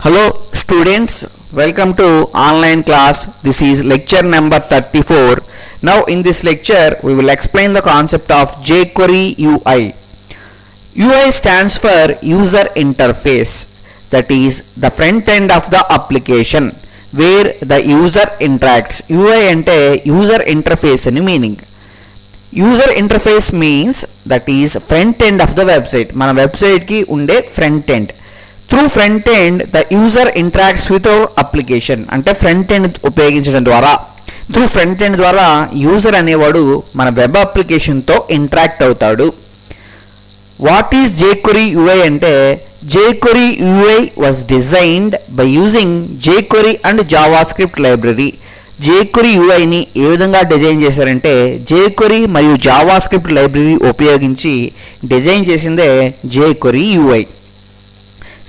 Hello students, welcome to online class. This is lecture number 34. Now in this lecture we will explain the concept of jQuery UI. UI stands for user interface, that is the front end of the application where the user interacts. UI ante user interface ani meaning. User interface means that is front end of the website. Mana website ki unde front end. Through front end, the user interacts with our application. అంటే front end ఉపయోగించడం ద్వారా through front end ద్వారా user అనేవాడు మన web అప్లికేషన్తో interact అవుతాడు. What is jQuery UI అంటే jQuery UI was designed by using jQuery and JavaScript library. jQuery UIని ఏ విధంగా design చేశారంటే jQuery మరియు జావాస్క్రిప్ట్ లైబ్రరీ ఉపయోగించి డిజైన్ చేసిందే jQuery UI.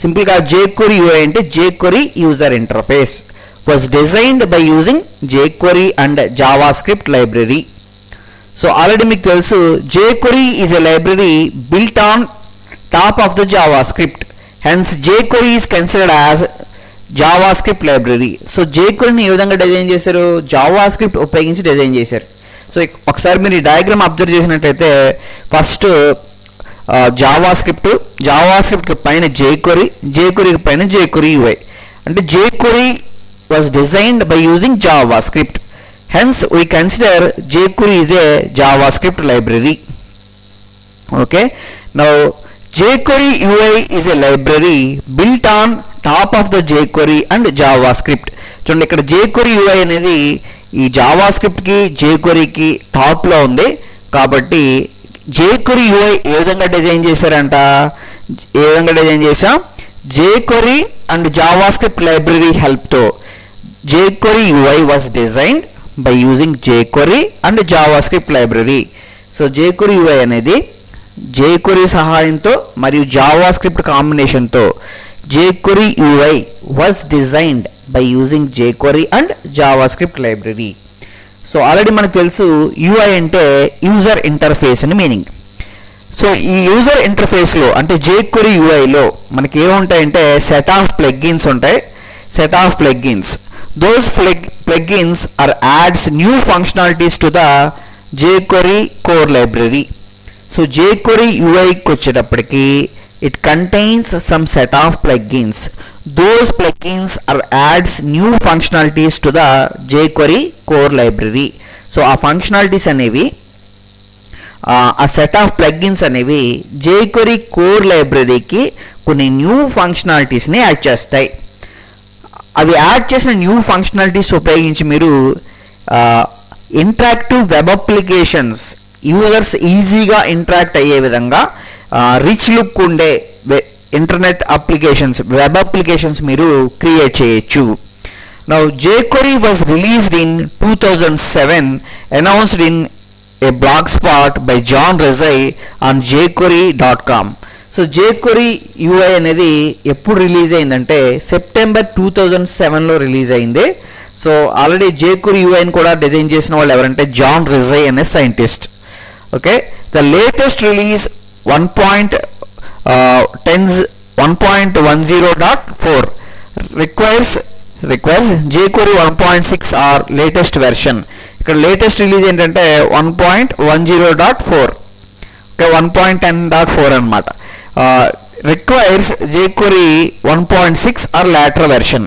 Simple గా jQuery UI అంటే jQuery user interface was designed by using jQuery and JavaScript library. So already మీకు తెలుసు jQuery is a library built on top of the JavaScript. Hence jQuery is considered as JavaScript library. So jQueryని ఏ విధంగా design చేశారు? JavaScript ఉపయోగించి design చేశారు. So ఒకసారి మీరు ఈ diagram observe చేసినట్లయితే ఫస్ట్ జావాస్క్రిప్ట్ పైన jQuery పైన jQuery UI అంటే jQuery was designed by using JavaScript. Hence we consider jQuery is a JavaScript library. Okay, now jQuery UI is a library built on top of the jQuery and JavaScript. చూడండి ఇక్కడ jQuery UI అనేది ఈ JavaScript కి jQuery కి top లో ఉంది. కాబట్టి jQuery UI ఏ విధంగా డిజైన్ చేశారంట? ఏ విధంగా డిజైన్ చేసాం? jQuery and JavaScript library help తో jQuery UI was designed by using jQuery and JavaScript library. So jQuery UI అనేది jQuery సహాయంతో మరియు జావాస్క్రిప్ట్ కాంబినేషన్తో jQuery UI was designed by using jQuery and JavaScript library. So already మనకు తెలుసు UI అంటే user interface అని meaning. So ఈ user ఇంటర్ఫేస్లో అంటే jQuery UIలో మనకి ఏముంటాయంటే సెట్ ఆఫ్ ప్లగ్గిన్స్ ఉంటాయి. Set of plugins, those plugins are adds new functionalities to the jQuery core library. So jQuery UIకి వచ్చేటప్పటికి it contains some set of plugins. Those plugins are adds new functionalities to the jQuery core library. So ఆ functionalities అనేవి ఆ set of plugins అనేవి jQuery core libraryకి కొన్ని new ఫంక్షనాలిటీస్ని add చేస్తాయి. అవి add చేసిన న్యూ ఫంక్షనాలిటీస్ ఉపయోగించి మీరు ఇంటరాక్టివ్ వెబ్ అప్లికేషన్స్ యూజర్స్ ఈజీగా ఇంటరాక్ట్ అయ్యే విధంగా రిచ్ లుక్ ఉండే ఇంటర్నెట్ అప్లికేషన్స్, వెబ్ అప్లికేషన్స్ మీరు క్రియేట్ చేయొచ్చు. Now jQuery was released in 2007, announced in a blog spot by John Resig on jQuery.com. So jQuery UI అనేది ఎప్పుడు రిలీజ్ అయిందంటే September 2007లో రిలీజ్ అయింది. సో ఆల్రెడీ jQuery UIని కూడా డిజైన్ చేసిన వాళ్ళు ఎవరంటే జాన్ రెజై అనే scientist. Okay, the latest release 1.10.4 requires jQuery 1.6 or latest version. ఇక్కడ లేటెస్ట్ రిలీజ్ ఏంటంటే 1.10.4, ఓకే 1.10.4 అన్నమాట. Requires jQuery 1.6 or later version.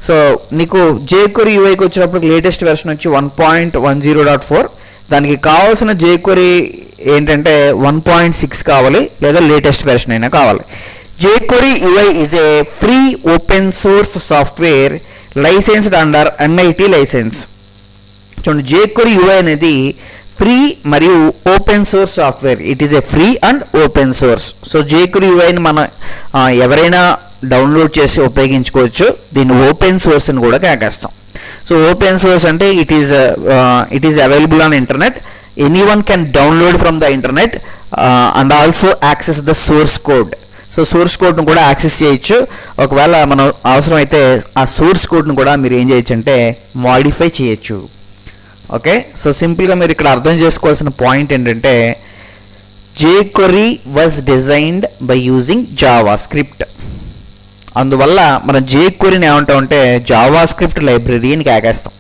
So నీకు jQuery UIకి వచ్చినప్పుడు లేటెస్ట్ వెర్షన్ వచ్చి 1.10.4, దానికి కావాల్సిన jQuery ఏంటంటే 1.6 కావాలి లేదా లేటెస్ట్ వెర్షన్ అయినా కావాలి. jQuery UI is a free open source software licensed under MIT license. చూడండి jQuery UI అనేది ఫ్రీ మరియు open source software. It is a free and open source. So jQuery UIని మనం ఎవరైనా డౌన్లోడ్ చేసి ఉపయోగించుకోవచ్చు. దీన్ని ఓపెన్ సోర్స్ అని కూడా కేకేస్తాం. సో ఓపెన్ సోర్స్ అంటే it is available on internet. anyone can download from the internet and also access the source code. So source కోడ్ను కూడా యాక్సెస్ చేయొచ్చు. ఒకవేళ మనం అవసరం అయితే ఆ సోర్స్ కోడ్ను కూడా మీరు ఏం చేయొచ్చు అంటే మాడిఫై చేయొచ్చు. ఓకే, సో సింపుల్గా మీరు ఇక్కడ అర్థం చేసుకోవాల్సిన పాయింట్ ఏంటంటే jQuery was designed by using JavaScript. అందువల్ల మనం jQueryని ఏమంటామంటే జావా స్క్రిప్ట్ లైబ్రరీ అని కేకేస్తాం.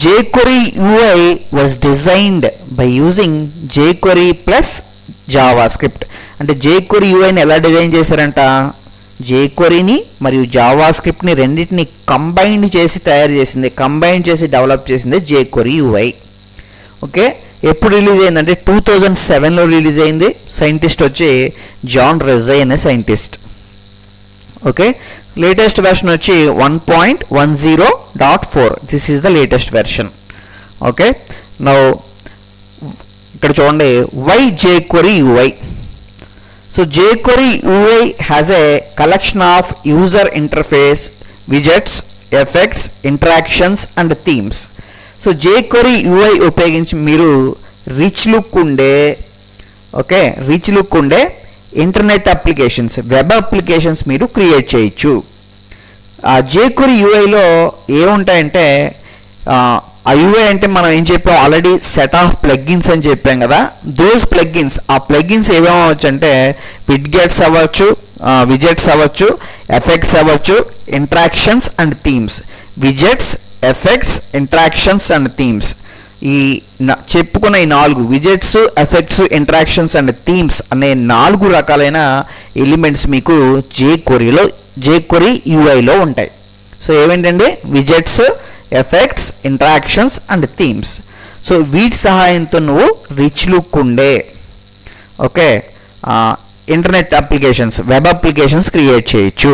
jQuery UI was designed by using jQuery plus JavaScript. అంటే jQuery UIని ఎలా డిజైన్ చేశారంట, jQueryని మరియు జావాస్క్రిప్ట్ని రెండింటిని కంబైన్ చేసి తయారు చేసింది, కంబైన్ చేసి డెవలప్ చేసింది jQuery UI. ఓకే, ఎప్పుడు రిలీజ్ అయిందంటే 2007లో రిలీజ్ అయింది. సైంటిస్ట్ వచ్చి జాన్ రెజై అనే సైంటిస్ట్. ఓకే, లేటెస్ట్ వెర్షన్ వచ్చి 1.10.4. This is the latest version. Okay, now ఇక్కడ చూడండి why jQuery UI. So jQuery UI has a collection of user interface, widgets, effects, interactions and themes. So jQuery UI ఉపయోగించి మీరు rich look ఉండే internet applications, web applications మీరు create చేయొచ్చు. ఆ jQuery UIలో ఏముంటాయంటే ఆ UI అంటే మనం ఏం చెప్పాం ఆల్రెడీ, సెట్ ఆఫ్ ప్లగ్గిన్స్ అని చెప్పాం కదా. దోస్ ప్లగ్గిన్స్, ఆ ప్లగ్గిన్స్ ఏమేమవచ్చు అంటే విడ్గెట్స్ అవ్వచ్చు, విజెట్స్ అవ్వచ్చు, ఎఫెక్ట్స్ అవ్వచ్చు, interactions and themes. Widgets, effects, interactions and themes, ఈ చెప్పుకున్న ఈ 4 widgets, effects, interactions and themes అనే 4 రకాలైన ఎలిమెంట్స్ మీకు jQuery UIలో ఉంటాయి. సో ఏమేంటండి, widgets, effects, interactions and themes. So వీటి సహాయంతో నువ్వు రిచ్ లుక్ ఉండే internet applications, web applications create చేయొచ్చు.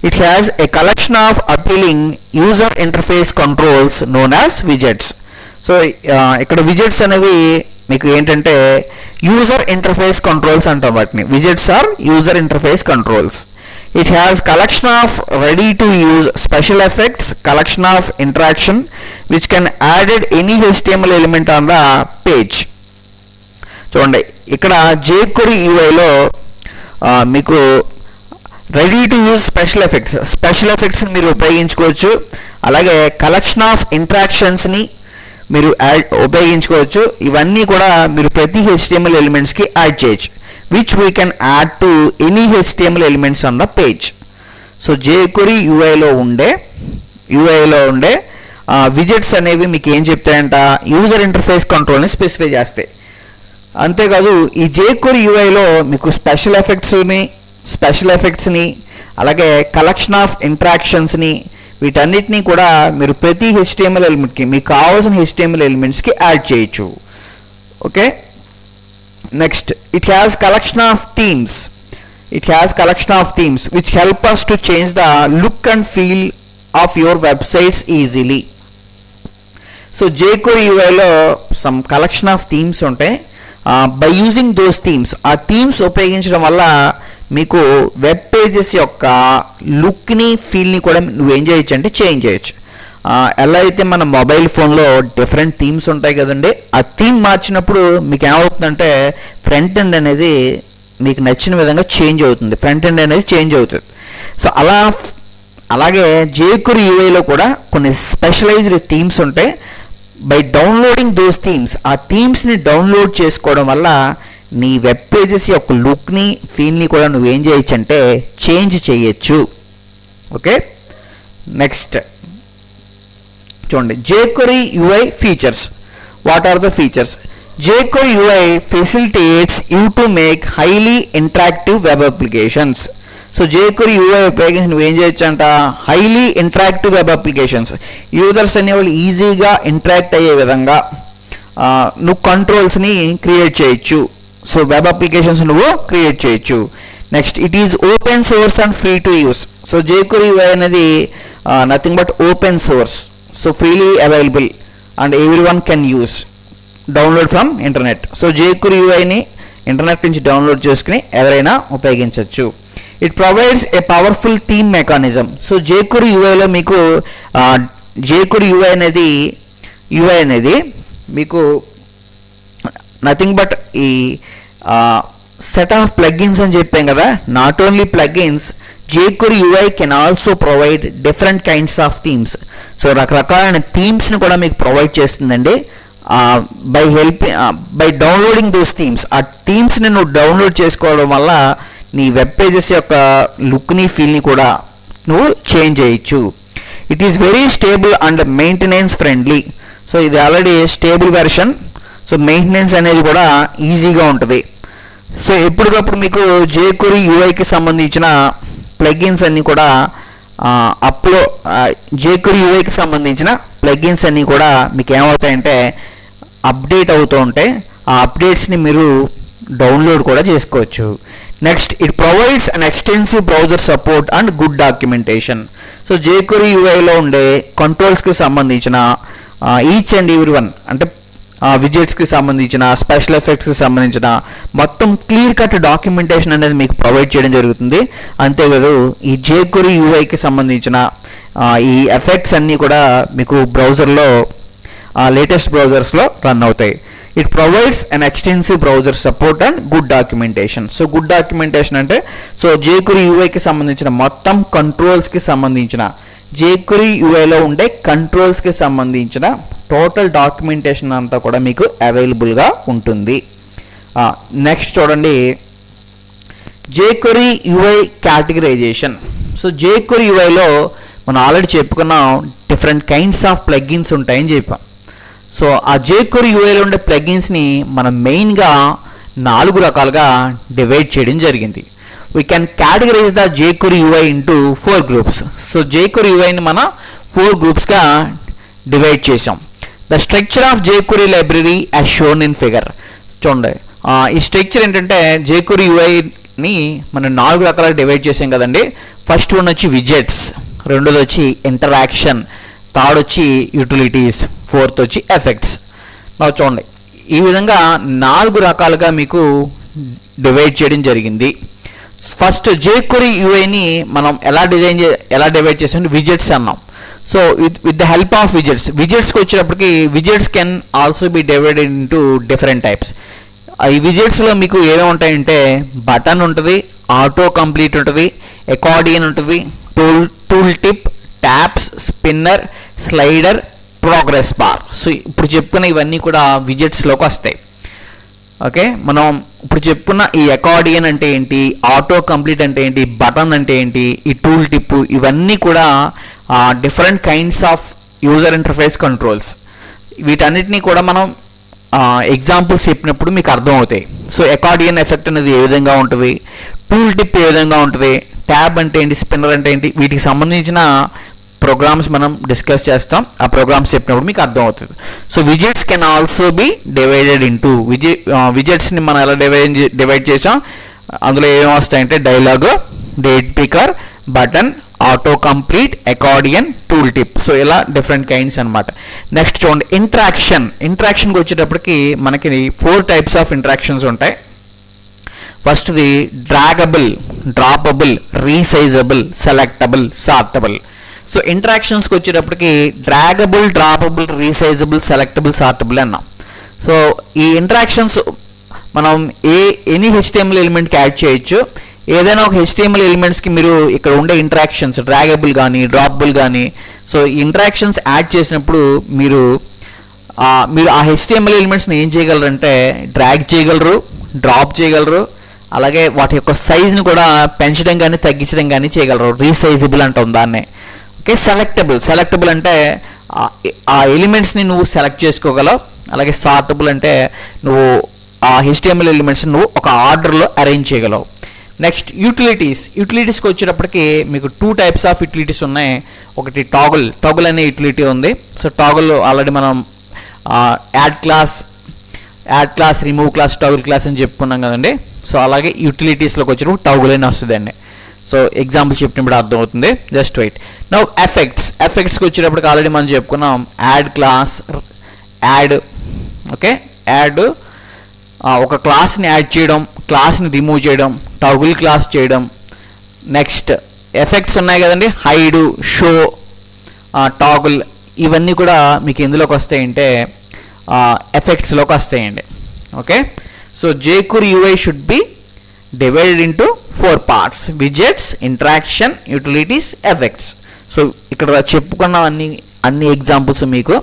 It has a collection of appealing user interface controls known as widgets. So ఇక్కడ విజెట్స్ అనేవి మీకు ఏంటంటే యూజర్ ఇంటర్ఫేస్ కంట్రోల్స్ అంటాం వాటిని. Widgets are user interface controls. It has collection of ready to use special effects, collection of interaction which can added any HTML element on the page. చూడండి ఇక్కడ jQuery UIలో మీకు ready to use special effects మీరు ఉపయోగించుకోవచ్చు. అలాగే collection of ఇంట్రాక్షన్స్ని మీరు ఉపయోగించుకోవచ్చు. ఇవన్నీ కూడా మీరు ప్రతి HTML ఎలిమెంట్స్కి యాడ్ చేయొచ్చు. which we can add to any HTML elements on the page. So jQuery UIలో ఉండే విజెట్స్ అనేవి మీకు ఏం చెప్తాయంట, యూజర్ ఇంటర్ఫేస్ కంట్రోల్ని స్పెసిఫై చేస్తాయి. అంతేకాదు ఈ jQuery UIలో మీకు స్పెషల్ ఎఫెక్ట్స్ని అలాగే కలెక్షన్ ఆఫ్ ఇంట్రాక్షన్స్ని వీటన్నిటినీ కూడా మీరు ప్రతి HTML ఎలిమెంట్కి మీకు కావాల్సిన HTML ఎలిమెంట్స్కి యాడ్ చేయొచ్చు. Okay, next it has collection of themes which help us to change the look and feel of your websites easily. So jQuery UIలో some collection of themes ఉంటాయి. by using those themes, ఆ themes ఉపయోగించడం వల్ల మీకు web pages యొక్క లుక్ని ఫీల్ని కూడా నువ్వేం చేయొచ్చు అంటే చేంజ్ చేయొచ్చు. ఎలా అయితే మన మొబైల్ ఫోన్లో డిఫరెంట్ థీమ్స్ ఉంటాయి కదండి, ఆ థీమ్ మార్చినప్పుడు మీకు ఏమవుతుందంటే ఫ్రంట్ ఎండ్ అనేది మీకు నచ్చిన విధంగా చేంజ్ అవుతుంది, సో అలాగే jQuery UIలో కూడా కొన్ని స్పెషలైజ్డ్ థీమ్స్ ఉంటాయి. బై డౌన్లోడింగ్ దోస్ థీమ్స్, ఆ థీమ్స్ని డౌన్లోడ్ చేసుకోవడం వల్ల నీ వెబ్ పేజెస్ యొక్క లుక్ని ఫీల్ని కూడా నువ్వేం చేయొచ్చు అంటే చేంజ్ చేయొచ్చు. ఓకే, నెక్స్ట్ చూడండి jQuery UI features. What are the features? jQuery UI facilitates you to make highly interactive web applications. So jQuery UI ఉపయోగించి నువ్వు ఏం చేయొచ్చు అంట, highly interactive web applications, users అనేవాళ్ళు ఈజీగా ఇంటరాక్ట్ అయ్యే విధంగా నువ్వు కంట్రోల్స్ని క్రియేట్ చేయొచ్చు. సో వెబ్ అప్లికేషన్స్ నువ్వు క్రియేట్ చేయొచ్చు. Next it is open source and free to use. So jQuery UI అనేది nothing but open source, so freely available and everyone can use, download from internet. So jQuery UIని internet నుంచి download చేసుకుని ఎవరైనా ఉపయోగించవచ్చు. It provides a powerful theme mechanism. So jQuery UIలో మీకు jQuery UI అనేది మీకు nothing but ఈ సెట్ ఆఫ్ ప్లగ్గిన్స్ అని చెప్పాం కదా, not only plugins, jQuery UI can also provide different kinds of themes. So రకరకాలైన థీమ్స్ని కూడా మీకు ప్రొవైడ్ చేస్తుందండి. బై డౌన్లోడింగ్ దోస్ థీమ్స్, ఆ థీమ్స్ని నువ్వు డౌన్లోడ్ చేసుకోవడం వల్ల నీ వెబ్ పేజెస్ యొక్క లుక్ని ఫీల్ని కూడా నువ్వు చేంజ్ చేయొచ్చు. It is very stable and maintenance friendly. So ఇది already stable version. So maintenance అనేది కూడా ఈజీగా ఉంటుంది. సో ఎప్పటికప్పుడు మీకు jQuery యూఐకి సంబంధించిన ప్లగిన్స్ అన్నీ కూడా jQuery యూఐకి సంబంధించిన ప్లగిన్స్ అన్నీ కూడా మీకు ఏమవుతాయంటే అప్డేట్ అవుతూ ఉంటాయి. ఆ అప్డేట్స్ని మీరు డౌన్లోడ్ కూడా చేసుకోవచ్చు. Next, it provides an extensive browser support and good documentation. So jQuery యూఐలో ఉండే కంట్రోల్స్కి సంబంధించిన ఈచ్ అండ్ ఎవ్రీ వన్, అంటే విజెట్స్కి సంబంధించిన, స్పెషల్ ఎఫెక్ట్స్కి సంబంధించిన మొత్తం క్లియర్ కట్ డాక్యుమెంటేషన్ అనేది మీకు ప్రొవైడ్ చేయడం జరుగుతుంది. అంతేకాదు ఈ jQuery యూఐకి సంబంధించిన ఈ ఎఫెక్ట్స్ అన్నీ కూడా మీకు బ్రౌజర్లో లేటెస్ట్ బ్రౌజర్స్లో రన్ అవుతాయి. It provides an extensive browser support and good documentation. So good documentation అంటే సో jQuery యూఐకి సంబంధించిన మొత్తం కంట్రోల్స్కి సంబంధించిన, jQuery యూఐలో ఉండే కంట్రోల్స్కి సంబంధించిన టోటల్ డాక్యుమెంటేషన్ అంతా కూడా మీకు అవైలబుల్గా ఉంటుంది. నెక్స్ట్ చూడండి, jQuery UI categorisation. So jQuery యూఐలో మనం ఆల్రెడీ చెప్పుకున్నాం డిఫరెంట్ కైండ్స్ ఆఫ్ ప్లగిన్స్ ఉంటాయని చెప్పాం. సో ఆ jQuery యూఐలో ఉండే ప్లగిన్స్ని మనం మెయిన్గా 4 రకాలుగా డివైడ్ చేయడం జరిగింది. We can categorize the jQuery UI into 4 groups. So jQuery యూఐని మనం 4 గ్రూప్స్గా డివైడ్ చేసాం. The structure of jQuery library as shown in figure. చూడండి, ఈ స్ట్రక్చర్ ఏంటంటే jQuery యూఐని మనం 4 రకాలుగా డివైడ్ చేసాం కదండి. ఫస్ట్ వన్ వచ్చి విజెట్స్, రెండోది వచ్చి ఇంటరాక్షన్, థర్డ్ వచ్చి యూటిలిటీస్, ఫోర్త్ వచ్చి ఎఫెక్ట్స్. చూడండి, ఈ విధంగా 4 రకాలుగా మీకు డివైడ్ చేయడం జరిగింది. ఫస్ట్ jQuery యూఐని మనం ఎలా డివైడ్ చేసాం, విజెట్స్ అన్నాం. So with the help of విజెట్స్కి వచ్చేటప్పటికి widgets can also be divided into different types. ఈ విజెట్స్లో మీకు ఏమేమి ఉంటాయంటే బటన్ ఉంటుంది, ఆటో కంప్లీట్ ఉంటుంది, అకార్డియన్ ఉంటుంది, tooltip, tabs, spinner, slider, progress bar. So ఇప్పుడు చెప్పుకున్న ఇవన్నీ కూడా విజెట్స్లోకి వస్తాయి. ఓకే, మనం ఇప్పుడు చెప్పుకున్న ఈ అకార్డియన్ అంటే ఏంటి, ఆటో కంప్లీట్ అంటే ఏంటి, బటన్ అంటే ఏంటి, ఈ టూల్ టిప్, ఇవన్నీ కూడా different kinds of user interface controls. వీటన్నిటినీ కూడా మనం ఎగ్జాంపుల్స్ చెప్పినప్పుడు మీకు అర్థమవుతాయి. సో అకార్డియన్ ఎఫెక్ట్ అనేది ఏ విధంగా ఉంటుంది, టూల్ టిప్ ఏ విధంగా ఉంటుంది, ట్యాబ్ అంటే ఏంటి, స్పిన్నర్ అంటే ఏంటి, వీటికి సంబంధించిన ప్రోగ్రామ్స్ మనం డిస్కస్ చేస్తాం. ఆ ప్రోగ్రామ్స్ చెప్పినప్పుడు మీకు అర్థమవుతుంది. So widgets can also be divided into విజెట్స్ని మనం ఎలా డివైడ్ చేసాం, అందులో ఏమేమి వస్తాయంటే dialog, date picker, button, auto complete, accordion, tool tip. So ఇలా డిఫరెంట్ కైండ్స్ అనమాట. నెక్స్ట్ చూడండి, ఇంట్రాక్షన్కి వచ్చేటప్పటికి మనకి 4 టైప్స్ ఆఫ్ ఇంట్రాక్షన్స్ ఉంటాయి. ఫస్ట్ది డ్రాగబుల్, droppable, resizable, selectable, sortable. So ఇంట్రాక్షన్స్కి వచ్చేటప్పటికి డ్రాగబుల్, డ్రాపబుల్, రీసైజబుల్, సెలెక్టబుల్, సార్టబుల్ అన్నాం. సో ఈ ఇంట్రాక్షన్స్ మనం ఎనీ HTML ఎలిమెంట్కి యాడ్ చేయొచ్చు. ఏదైనా ఒక HTML ఎలిమెంట్స్కి మీరు ఇక్కడ ఉండే ఇంట్రాక్షన్స్ డ్రాగబుల్ కానీ డ్రాపబుల్ కానీ, సో ఇంట్రాక్షన్స్ యాడ్ చేసినప్పుడు మీరు ఆ HTML ఎలిమెంట్స్ని ఏం చేయగలరంటే డ్రాగ్ చేయగలరు, డ్రాప్ చేయగలరు, అలాగే వాటి యొక్క సైజ్ని కూడా పెంచడం కానీ తగ్గించడం కానీ చేయగలరు. రీసైజబుల్ అంటాం దాన్నే. ఓకే, సెలెక్టబుల్ అంటే ఆ ఎలిమెంట్స్ని నువ్వు సెలెక్ట్ చేసుకోగలవు. అలాగే సార్టబుల్ అంటే నువ్వు ఆ HTML ఎలిమెంట్స్ని నువ్వు ఒక ఆర్డర్లో అరేంజ్ చేయగలవు. నెక్స్ట్ యూటిలిటీస్కి వచ్చేటప్పటికి మీకు 2 టైప్స్ ఆఫ్ యూటిలిటీస్ ఉన్నాయి. ఒకటి టాగుల్ అనే యూటిలిటీ ఉంది. సో టాగుల్ ఆల్రెడీ మనం add class, remove class, toggle class అని చెప్పుకున్నాం కదండి. సో అలాగే యూటిలిటీస్లోకి వచ్చినప్పుడు టాగుల్ అని వస్తుందండి. సో ఎగ్జాంపుల్ చెప్పినప్పుడు అర్థమవుతుంది. Just wait. నౌ ఎఫెక్ట్స్కి వచ్చేటప్పటికి ఆల్రెడీ మనం చెప్పుకున్నాం యాడ్ క్లాస్, యాడ్ ఒక క్లాస్ని యాడ్ చేయడం, క్లాస్ని రిమూవ్ చేయడం, టాగుల్ క్లాస్ చేయడం. నెక్స్ట్ ఎఫెక్ట్స్ ఉన్నాయి కదండి, హైడ్, షో, టాగుల్, ఇవన్నీ కూడా మీకు ఎందులోకి వస్తాయంటే ఎఫెక్ట్స్లోకి వస్తాయండి. Okay, so jQuery UI should be divided into 4 parts: widgets, interaction, utilities, effects. So ఇక్కడ చెప్పుకున్న అన్ని ఎగ్జాంపుల్స్ మీకు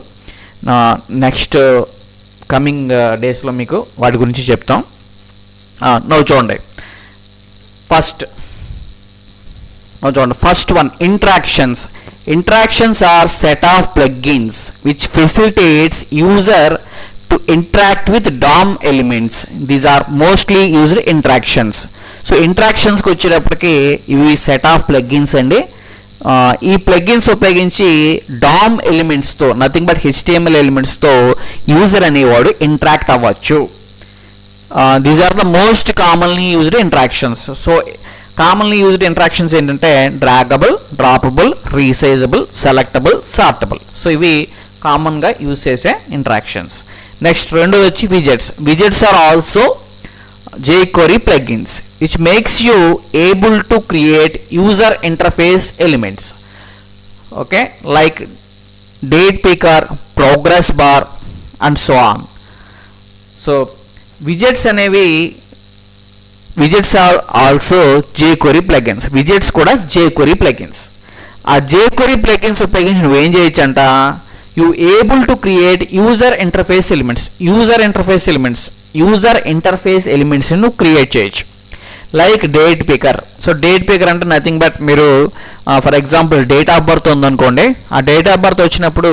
నెక్స్ట్ కమింగ్ డేస్లో మీకు వాటి గురించి చెప్తాం. నవ్వు చూడండి, ఫస్ట్ చూడండి, first one interactions. Interactions are set of plugins which facilitates user to interact with DOM elements. These are mostly used interactions. So interactions కి వచ్చేటప్పటికి ఇవి సెట్ ఆఫ్ ప్లగ్గిన్స్ అండి. ఈ ప్లగ్గిన్స్ ఉపయోగించి DOM ఎలిమెంట్స్తో, నథింగ్ బట్ HTML ఎలిమెంట్స్తో user అనేవాడు interact అవ్వచ్చు. These are the most commonly used interactions. So commonly used interactions ఏంటంటే draggable, droppable, resizable, selectable, sortable. So ఇవి కామన్గా యూజ్ చేసే ఇంటరాక్షన్స్. నెక్స్ట్ రెండోది వచ్చి widgets. Widgets are also jQuery plugins which makes you able to create user interface elements, okay, like date picker, progress bar and so on. So widgets అనేవి widgets are also jQuery plugins. widgets కూడా jQuery plugins. ఆ jQuery plugins ఉపయోగించి నువ్వు ఏం చేయొచ్చు అంట, you able to create user interface elements. user interface elements ను create చేయొచ్చు. Like date picker. So date picker అంటే నథింగ్ బట్ మీరు for example date of birth ఉందనుకోండి, ఆ డేట్ ఆఫ్ బర్త్ వచ్చినప్పుడు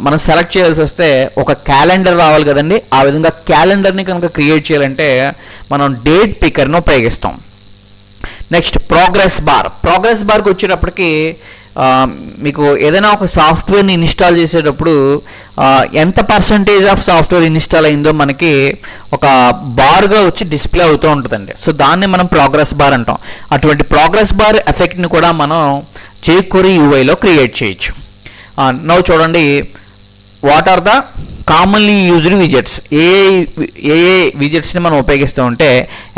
మనం సెలెక్ట్ చేయాల్సి వస్తే ఒక క్యాలెండర్ రావాలి కదండి. ఆ విధంగా క్యాలెండర్ని కనుక క్రియేట్ చేయాలంటే మనం డేట్ పికర్ను ఉపయోగిస్తాం. Next progress bar. ప్రోగ్రెస్ బార్కి వచ్చేటప్పటికి మీకు ఏదైనా ఒక సాఫ్ట్వేర్ని ఇన్స్టాల్ చేసేటప్పుడు ఎంత పర్సంటేజ్ ఆఫ్ సాఫ్ట్వేర్ ఇన్స్టాల్ అయిందో మనకి ఒక బార్గా వచ్చి డిస్ప్లే అవుతూ ఉంటుందండి. సో దాన్ని మనం ప్రోగ్రెస్ బార్ అంటాం. అటువంటి ప్రోగ్రెస్ బార్ ఎఫెక్ట్ని కూడా మనం jQuery UIలో క్రియేట్ చేయొచ్చు. నౌ చూడండి, what are the commonly used widgets. ఏ విజెట్స్ని మనం ఉపయోగిస్తూ ఉంటే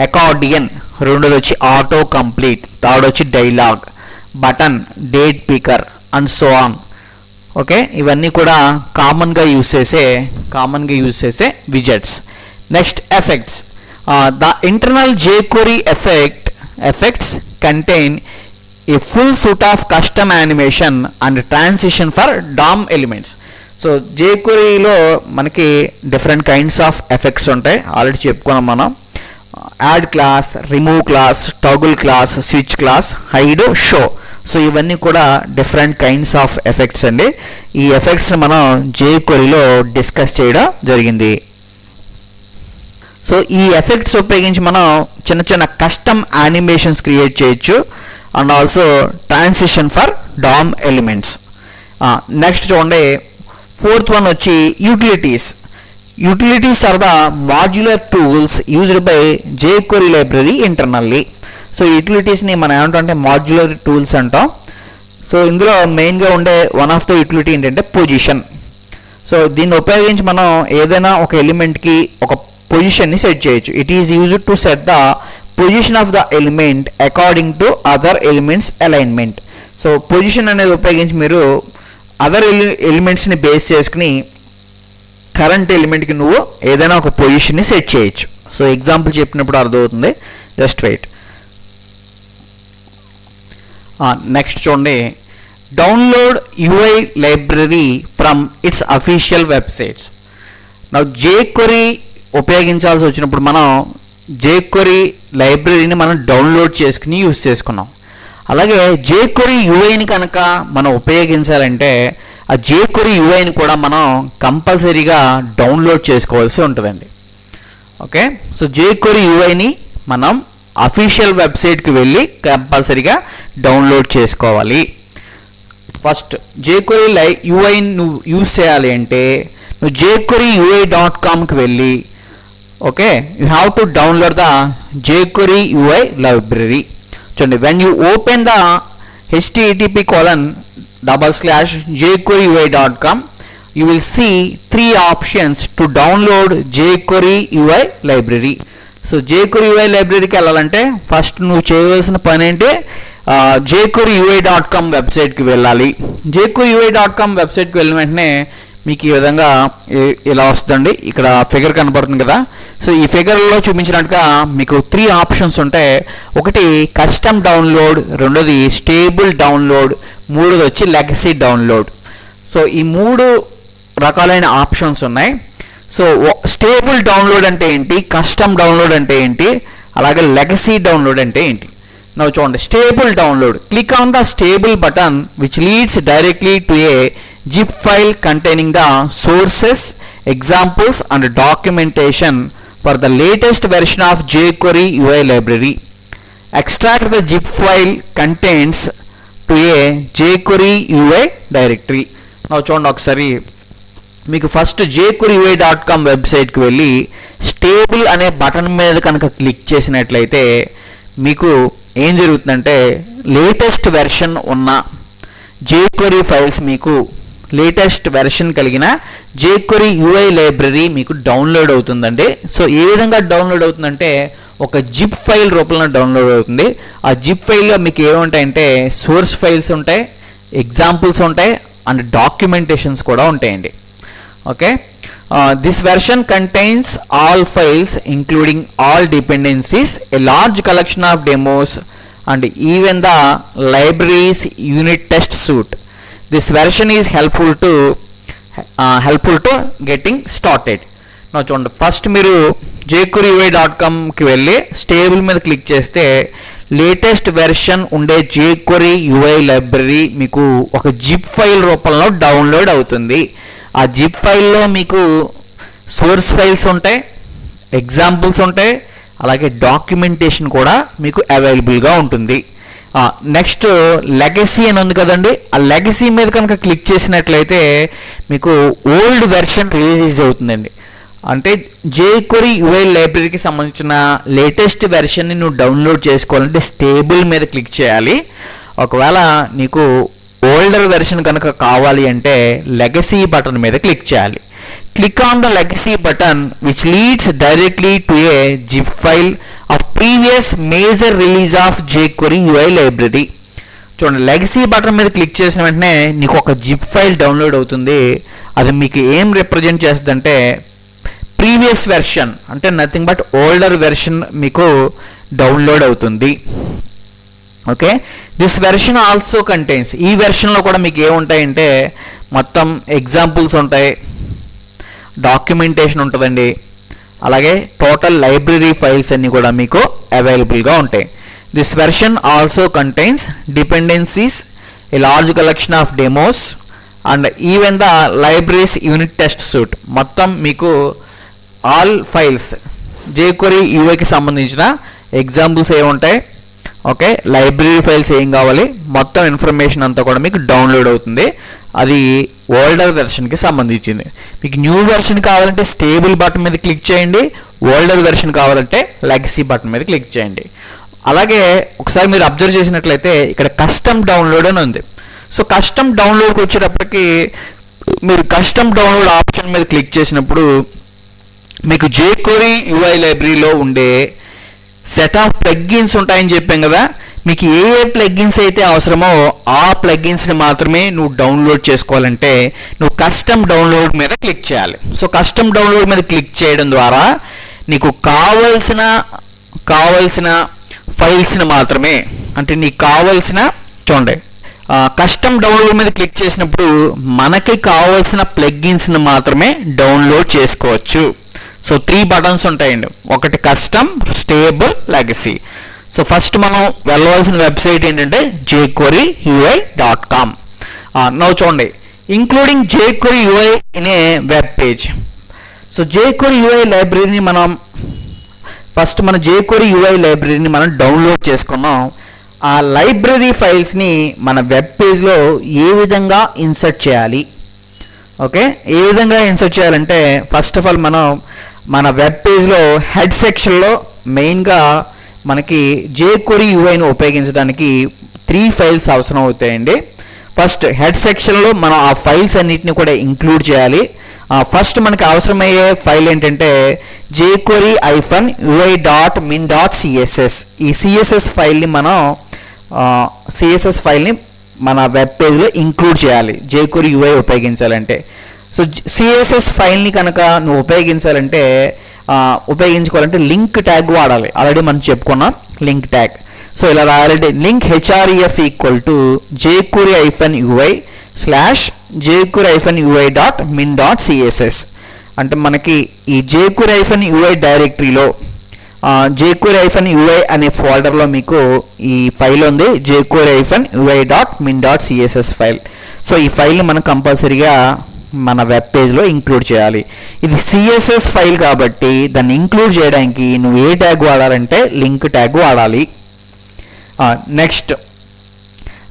అకార్డియన్, రెండోది వచ్చి ఆటో కంప్లీట్, థర్డ్ వచ్చి dialog, button, date picker and so on. Okay, ఇవన్నీ కూడా కామన్గా యూజ్ చేసే widgets. Next effects. The internal jQuery effects contain a full suite of custom animation and transition for DOM elements. So jQueryలో మనకి different kinds of effects ఉంటాయి, already చెప్పుకున్నాం మనం. Add class, remove class, toggle class, switch class, hide, show. So ఇవన్నీ కూడా different kinds of effects అండి. ఈ ఎఫెక్ట్స్ని మనం jQueryలో డిస్కస్ చేయడం జరిగింది. సో ఈ ఎఫెక్ట్స్ ఉపయోగించి మనం చిన్న చిన్న కస్టమ్ యానిమేషన్స్ క్రియేట్ చేయొచ్చు and also transition for DOM elements. Next చూడండి, ఫోర్త్ వన్ వచ్చి utilities. Utilities are the modular tools used by jQuery library internally. So యూటిలిటీస్ని మనం ఏమంటాం, మాడ్యులర్ టూల్స్ అంటాం. సో ఇందులో మెయిన్గా ఉండే వన్ ఆఫ్ ద యూటిలిటీ ఏంటంటే పొజిషన్. సో దీన్ని ఉపయోగించి మనం ఏదైనా ఒక ఎలిమెంట్కి ఒక పొజిషన్ని సెట్ చేయొచ్చు. It is used to set the position of the element according to other elements alignment. So position అనేది ఉపయోగించి మీరు అదర్ ఎలిమెంట్స్ని బేస్ చేసుకుని కరెంట్ ఎలిమెంట్కి నువ్వు ఏదైనా ఒక పొజిషన్ని సెట్ చేయొచ్చు. సో ఎగ్జాంపుల్ చెప్పినప్పుడు అర్థమవుతుంది, జస్ట్ వెయిట్. నెక్స్ట్ చూడండి, download UI library from it's official websites. నా jQuery ఉపయోగించాల్సి వచ్చినప్పుడు మనం jQuery లైబ్రరీని మనం డౌన్లోడ్ చేసుకుని యూజ్ చేసుకున్నాం. అలాగే jQuery UIని కనుక మనం ఉపయోగించాలంటే ఆ jQuery UIని కూడా మనం కంపల్సరీగా డౌన్లోడ్ చేసుకోవాల్సి ఉంటుందండి. ఓకే, సో jQuery UIని మనం అఫీషియల్ వెబ్సైట్కి వెళ్ళి కంపల్సరీగా డౌన్లోడ్ చేసుకోవాలి. ఫస్ట్ jQuery UIని నువ్వు యూజ్ చేయాలి అంటే నువ్వు jQueryui.comకి వెళ్ళి, okay, you have to download the jQuery UI library. చూడండి, when you open the http://jQueryui.com you will see 3 options to download jQuery UI library. So jQuery UI లైబ్రరీకి వెళ్ళాలంటే ఫస్ట్ నువ్వు చేయవలసిన పని ఏంటి, jQueryui.com వెబ్సైట్కి వెళ్ళాలి. jQueryui.com వెబ్సైట్కి వెళ్ళిన వెంటనే మీకు ఈ విధంగా ఇలా వస్తుందండి. ఇక్కడ ఫిగర్ కనబడుతుంది కదా. సో ఈ ఫిగర్లో చూపించినట్టుగా మీకు 3 ఆప్షన్స్ ఉంటాయి. ఒకటి కస్టమ్ డౌన్లోడ్, రెండోది స్టేబుల్ డౌన్లోడ్, మూడోది వచ్చి లెగసీ డౌన్లోడ్. సో ఈ 3 రకాలైన ఆప్షన్స్ ఉన్నాయి. సో స్టేబుల్ డౌన్లోడ్ అంటే ఏంటి, కస్టమ్ డౌన్లోడ్ అంటే ఏంటి, అలాగే లెగసీ డౌన్లోడ్ అంటే ఏంటి. నవ్వు చూడండి, stable download. Click on the stable button which leads directly to A zip file containing the sources, examples and documentation for the latest version of jQuery UI library. Extract the zip file contents to a jQuery UI directory. Now చూడండి ఒకసారి, మీకు first jQueryui.com వెబ్సైట్కి వెళ్ళి stable అనే button మీద కనుక click చేసినట్లయితే మీకు ఏం జరుగుతుందంటే లేటెస్ట్ వెర్షన్ ఉన్న jQuery ఫైల్స్, మీకు లేటెస్ట్ వెర్షన్ కలిగిన jQuery UI లైబ్రరీ మీకు డౌన్లోడ్ అవుతుందండి. సో ఏ విధంగా డౌన్లోడ్ అవుతుందంటే ఒక జిప్ ఫైల్ రూపంలో డౌన్లోడ్ అవుతుంది. ఆ జిప్ ఫైల్లో మీకు ఏముంటాయంటే సోర్స్ ఫైల్స్ ఉంటాయి, ఎగ్జాంపుల్స్ ఉంటాయి అండ్ డాక్యుమెంటేషన్స్ కూడా ఉంటాయండి. Okay, this version contains all files including all dependencies, a large collection of demos and even the libraries unit test suit. This version is helpful to getting started. Now చూడండి, first మీరు jQueryui.comకి వెళ్ళి stable మీద click చేస్తే latest version ఉండే jQuery UI library మీకు ఒక zip file రూపంలో download అవుతుంది. ఆ జిప్ ఫైల్లో మీకు సోర్స్ ఫైల్స్ ఉంటాయి, ఎగ్జాంపుల్స్ ఉంటాయి, అలాగే డాక్యుమెంటేషన్ కూడా మీకు అవైలబుల్గా ఉంటుంది. నెక్స్ట్ లెగసీ అని ఉంది కదండి, ఆ లెగసీ మీద కనుక క్లిక్ చేసినట్లయితే మీకు ఓల్డ్ వెర్షన్ రిలీజ్ అవుతుందండి. అంటే jQuery UI లైబ్రరీకి సంబంధించిన లేటెస్ట్ వెర్షన్ని నువ్వు డౌన్లోడ్ చేసుకోవాలంటే స్టేబుల్ మీద క్లిక్ చేయాలి. ఒకవేళ నీకు ఓల్డర్ వెర్షన్ కనుక కావాలి అంటే లెగసీ బటన్ మీద క్లిక్ చేయాలి. Click on the legacy button which leads directly to A zip file of previous major release of jQuery UI library. చూడండి, లెగసీ బటన్ మీద క్లిక్ చేసిన వెంటనే నీకు ఒక జిప్ ఫైల్ డౌన్లోడ్ అవుతుంది. అది మీకు ఏం రిప్రజెంట్ చేస్తుందంటే ప్రీవియస్ వెర్షన్, అంటే నథింగ్ బట్ ఓల్డర్ వెర్షన్ మీకు డౌన్లోడ్ అవుతుంది. Okay, this version also contains, ఈ వెర్షన్లో కూడా మీకు ఏముంటాయంటే మొత్తం ఎగ్జాంపుల్స్ ఉంటాయి, డాక్యుమెంటేషన్ ఉంటుందండి, అలాగే టోటల్ లైబ్రరీ ఫైల్స్ అన్నీ కూడా మీకు అవైలబుల్గా ఉంటాయి. This version also contains dependencies, a large collection of demos and even the libraries unit test suit. మొత్తం మీకు ఆల్ ఫైల్స్ jQuery UIకి సంబంధించిన ఎగ్జాంపుల్స్ ఏముంటాయి, ఓకే, లైబ్రరీ ఫైల్స్ ఏం కావాలి, మొత్తం ఇన్ఫర్మేషన్ అంతా కూడా మీకు డౌన్లోడ్ అవుతుంది. అది ఓల్డర్ వెర్షన్కి సంబంధించింది. మీకు న్యూ వెర్షన్ కావాలంటే స్టేబుల్ బటన్ మీద క్లిక్ చేయండి, ఓల్డర్ వెర్షన్ కావాలంటే లెగసీ బటన్ మీద క్లిక్ చేయండి. అలాగే ఒకసారి మీరు అబ్జర్వ్ చేసినట్లయితే ఇక్కడ కస్టమ్ డౌన్లోడ్ అని ఉంది. సో కస్టమ్ డౌన్లోడ్కి వచ్చేటప్పటికి మీరు కస్టమ్ డౌన్లోడ్ ఆప్షన్ మీద క్లిక్ చేసినప్పుడు మీకు jQuery UI లైబ్రరీలో ఉండే సెట్ ఆఫ్ ప్లగ్గిన్స్ ఉంటాయని చెప్పాం కదా, మీకు ఏ ప్లగ్గిన్స్ అయితే అవసరమో ఆ ప్లగ్గిన్స్ని మాత్రమే నువ్వు డౌన్లోడ్ చేసుకోవాలంటే నువ్వు కస్టమ్ డౌన్లోడ్ మీద క్లిక్ చేయాలి. సో కస్టమ్ డౌన్లోడ్ మీద క్లిక్ చేయడం ద్వారా నీకు కావలసిన ఫైల్స్ని మాత్రమే, అంటే నీకు కావలసిన, చూడండి, కస్టమ్ డౌన్లోడ్ మీద క్లిక్ చేసినప్పుడు మనకి కావాల్సిన ప్లగ్గిన్స్ని మాత్రమే డౌన్లోడ్ చేసుకోవచ్చు. సో 3 బటన్స్ ఉంటాయండి, ఒకటి custom, stable, legacy. So first మనం వెళ్ళవలసిన వెబ్సైట్ ఏంటంటే jQueryui.com. నౌ చూడండి, including jQuery UI in a web page. So jQuery UI లైబ్రరీని మనం ఫస్ట్ మన jQuery UI లైబ్రరీని మనం డౌన్లోడ్ చేసుకున్నాం. ఆ లైబ్రరీ ఫైల్స్ని మన వెబ్ పేజ్లో ఏ విధంగా ఇన్సర్ట్ చేయాలి, ఓకే, ఏ విధంగా ఇన్సర్ట్ చేయాలంటే ఫస్ట్ ఆఫ్ ఆల్ మనం మన వెబ్ పేజ్లో హెడ్ సెక్షన్లో మెయిన్గా మనకి jQuery UIని ఉపయోగించడానికి 3 ఫైల్స్ అవసరం అవుతాయండి. ఫస్ట్ హెడ్ సెక్షన్లో మనం ఆ ఫైల్స్ అన్నిటిని కూడా ఇంక్లూడ్ చేయాలి. ఫస్ట్ మనకి అవసరమయ్యే ఫైల్ ఏంటంటే jQuery-ui.min.css. ఈ సిఎస్ఎస్ ఫైల్ని మన వెబ్ పేజ్లో ఇంక్లూడ్ చేయాలి jQuery UI ఉపయోగించాలంటే. సో సిఎస్ఎస్ ఫైల్ని కనుక నువ్వు ఉపయోగించుకోవాలంటే లింక్ ట్యాగ్ వాడాలి. ఆల్రెడీ మనం చెప్పుకున్నాం లింక్ ట్యాగ్. సో ఇలా రాయాలంటే లింక్ href jQuery-ui/jQuery-ui.min.css. అంటే మనకి ఈ jQuery-ui డైరెక్టరీలో jQuery-ui అనే ఫోల్డర్లో మీకు ఈ ఫైల్ ఉంది, jQuery-ui.min.css ఫైల్. సో ఈ ఫైల్ని మనం కంపల్సరీగా మన వెబ్ పేజ్లో ఇంక్లూడ్ చేయాలి. ఇది సిఎస్ఎస్ ఫైల్ కాబట్టి దాన్ని ఇంక్లూడ్ చేయడానికి నువ్వు ఏ ట్యాగ్ వాడాలంటే లింక్ ట్యాగ్ వాడాలి. నెక్స్ట్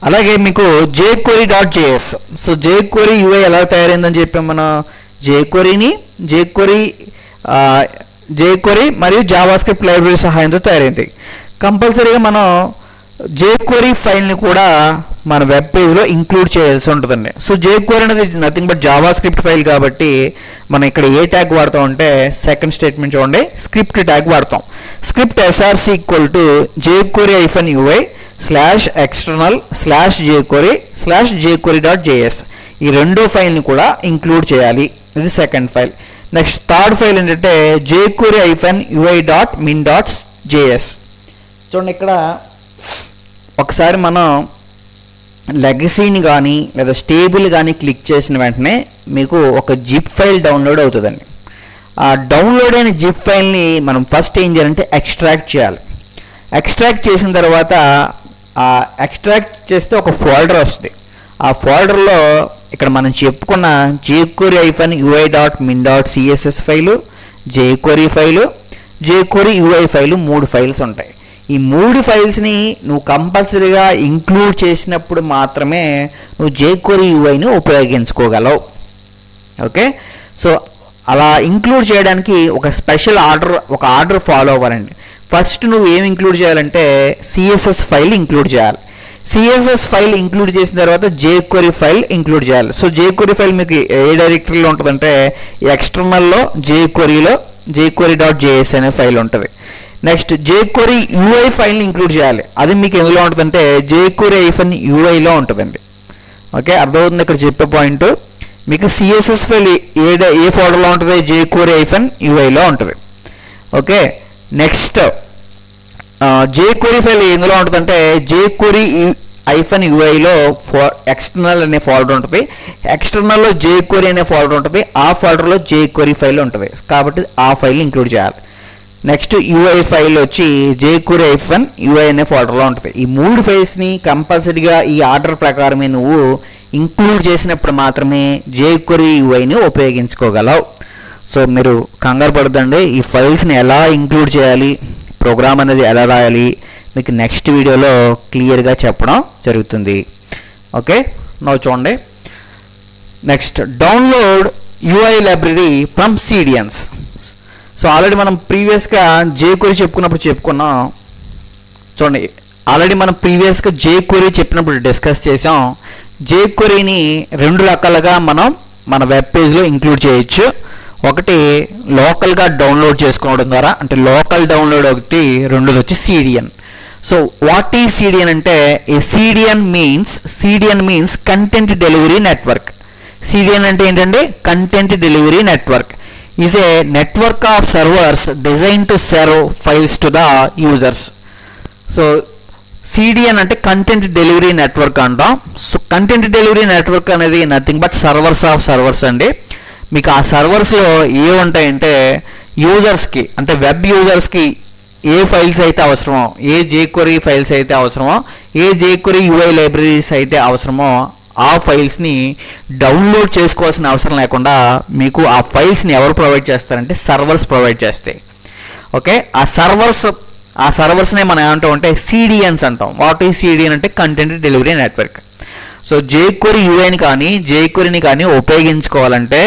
అలాగే మీకు jQuery.js. సో jQuery UI ఎలా తయారైందని చెప్పాం మనం. jQuery మరియు జావాస్క్రిప్ట్ లైబ్రరీ సహాయంతో తయారైంది. కంపల్సరీగా మనం jQuery ఫైల్ని కూడా మన వెబ్ పేజ్లో ఇంక్లూడ్ చేయాల్సి ఉంటుందండి. సో jQuery అనేది నథింగ్ బట్ జావాస్క్రిప్ట్ ఫైల్ కాబట్టి మనం ఇక్కడ ఏ ట్యాగ్ వాడతాం అంటే సెకండ్ స్టేట్మెంట్ చూడండి, స్క్రిప్ట్ ట్యాగ్ వాడతాం. Script src equal to jQuery-ui/external/jQuery/jQuery.js ఈ రెండో ఫైల్ని కూడా ఇంక్లూడ్ చేయాలి. ఇది second file. Next third file ఏంటంటే jQuery-ui.min.js. చూడండి ఇక్కడ ఒకసారి మనం లెగసీని కానీ లేదా స్టేబుల్ కానీ క్లిక్ చేసిన వెంటనే మీకు ఒక జిప్ ఫైల్ డౌన్లోడ్ అవుతుందండి. ఆ డౌన్లోడ్ అయిన జిప్ ఫైల్ని మనం ఫస్ట్ ఏం చేయాలంటే ఎక్స్ట్రాక్ట్ చేయాలి. ఎక్స్ట్రాక్ట్ చేసిన తర్వాత ఎక్స్ట్రాక్ట్ చేస్తే ఒక ఫోల్డర్ వస్తుంది. ఆ ఫోల్డర్లో ఇక్కడ మనం చెప్పుకున్న jQuery-ui.min.css file, jQuery file, jQuery-ui file 3 files ఉంటాయి. ఈ 3 ఫైల్స్ని నువ్వు కంపల్సరీగా ఇంక్లూడ్ చేసినప్పుడు మాత్రమే నువ్వు jQuery-uiని ఉపయోగించుకోగలవు. ఓకే, సో అలా ఇంక్లూడ్ చేయడానికి ఒక స్పెషల్ ఆర్డర్ ఫాలో అవ్వాలండి. ఫస్ట్ నువ్వు ఏం ఇంక్లూడ్ చేయాలంటే సిఎస్ఎస్ ఫైల్ ఇంక్లూడ్ చేయాలి. సిఎస్ఎస్ ఫైల్ ఇంక్లూడ్ చేసిన తర్వాత jQuery ఫైల్ ఇంక్లూడ్ చేయాలి. సో jQuery ఫైల్ మీకు ఏ డైరెక్టరీలో ఉంటుందంటే ఎక్స్టర్నల్లో jQuery.js అనే ఫైల్ ఉంటుంది. నెక్స్ట్ jQuery-ui ఫైల్ని ఇంక్లూడ్ చేయాలి. అది మీకు ఎందులో ఉంటుందంటే jQuery-uiలో ఉంటుందండి. ఓకే, అర్థమవుతుంది ఇక్కడ చెప్పే పాయింట్. మీకు సిఎస్ఎస్ ఫైల్ ఏ ఫోల్డర్లో ఉంటుంది, jQuery-uiలో ఉంటుంది. ఓకే, నెక్స్ట్ jQuery ఫైల్ ఎందులో ఉంటుందంటే jQuery-uiలో ఎక్స్టర్నల్ అనే ఫోల్డర్ ఉంటుంది. ఎక్స్టర్నల్లో jQuery అనే ఫోల్డర్ ఉంటుంది. ఆ ఫోల్డర్లో jQuery ఫైల్ ఉంటుంది కాబట్టి ఆ ఫైల్ని ఇంక్లూడ్ చేయాలి. నెక్స్ట్ యూఐ ఫైల్ వచ్చి jQuery-ui అనే ఫోల్డర్లో ఉంటుంది. ఈ 3 ఫైల్స్ని కంపల్సరీగా ఈ ఆర్డర్ ప్రకారమే నువ్వు ఇంక్లూడ్ చేసినప్పుడు మాత్రమే jQuery-uiని ఉపయోగించుకోగలవు. సో మీరు కంగారు పడదండి, ఈ ఫైల్స్ని ఎలా ఇంక్లూడ్ చేయాలి, ప్రోగ్రామ్ అనేది ఎలా రాయాలి మీకు నెక్స్ట్ వీడియోలో క్లియర్గా చెప్పడం జరుగుతుంది. ఓకే, నవ్వు చూడండి. Next download UI library from CDNs. So already మనం ప్రీవియస్గా jQuery చెప్పుకున్నాం. చూడండి, ఆల్రెడీ మనం ప్రీవియస్గా jQuery చెప్పినప్పుడు డిస్కస్ చేసాం. jQueryని 2 రకాలుగా మనం మన వెబ్ పేజ్లో ఇంక్లూడ్ చేయొచ్చు. ఒకటి లోకల్గా డౌన్లోడ్ చేసుకోవడం ద్వారా, అంటే లోకల్ డౌన్లోడ్ ఒకటి, రెండోది వచ్చి CDN. So what is CDN అంటే CDN means content delivery network. CDN అంటే ఏంటంటే content delivery network is a network of servers designed to serve files to the users. So CDN అంటే కంటెంట్ డెలివరీ నెట్వర్క్ అంటాం. So content delivery network అనేది nothing but servers of servers అండి. మీకు ఆ సర్వర్స్లో ఏ ఉంటాయంటే యూజర్స్కి, అంటే వెబ్ యూజర్స్కి ఏ ఫైల్స్ అయితే అవసరమో, ఏ jQuery ఫైల్స్ అయితే అవసరమో, ఏ jQuery-ui లైబ్రరీస్ అయితే అవసరమో ఆ ఫైల్స్ని డౌన్లోడ్ చేసుకోవాల్సిన అవసరం లేకుండా మీకు ఆ ఫైల్స్ని ఎవరు ప్రొవైడ్ చేస్తారంటే సర్వర్స్ ప్రొవైడ్ చేస్తాయి. ఓకే, ఆ సర్వర్స్నే మనం ఏమంటాం అంటే CDNs అంటాం. వాట్ ఈజ్ CDN అంటే కంటెంట్ డెలివరీ నెట్వర్క్. సో jQuery-uiని కానీ jQueryని కానీ ఉపయోగించుకోవాలంటే